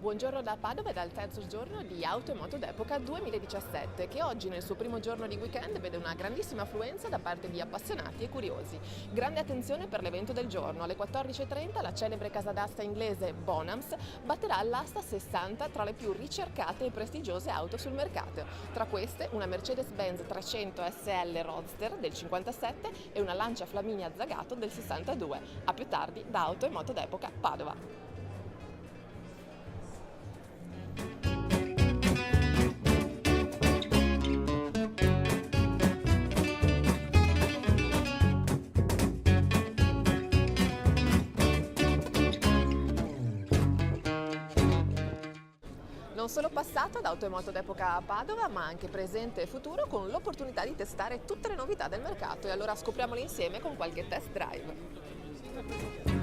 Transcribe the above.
Buongiorno da Padova e dal terzo giorno di Auto e Moto d'Epoca 2017, che oggi nel suo primo giorno di weekend vede una grandissima affluenza da parte di appassionati e curiosi. Grande attenzione per l'evento del giorno. Alle 14:30 la celebre casa d'asta inglese Bonhams batterà all'asta 60 tra le più ricercate e prestigiose auto sul mercato. Tra queste una Mercedes-Benz 300 SL Roadster del 57 e una Lancia Flaminia Zagato del 62. A più tardi da Auto e Moto d'Epoca Padova. Non solo passato ad Auto e Moto d'Epoca a Padova, ma anche presente e futuro con l'opportunità di testare tutte le novità del mercato, e allora scopriamole insieme con qualche test drive.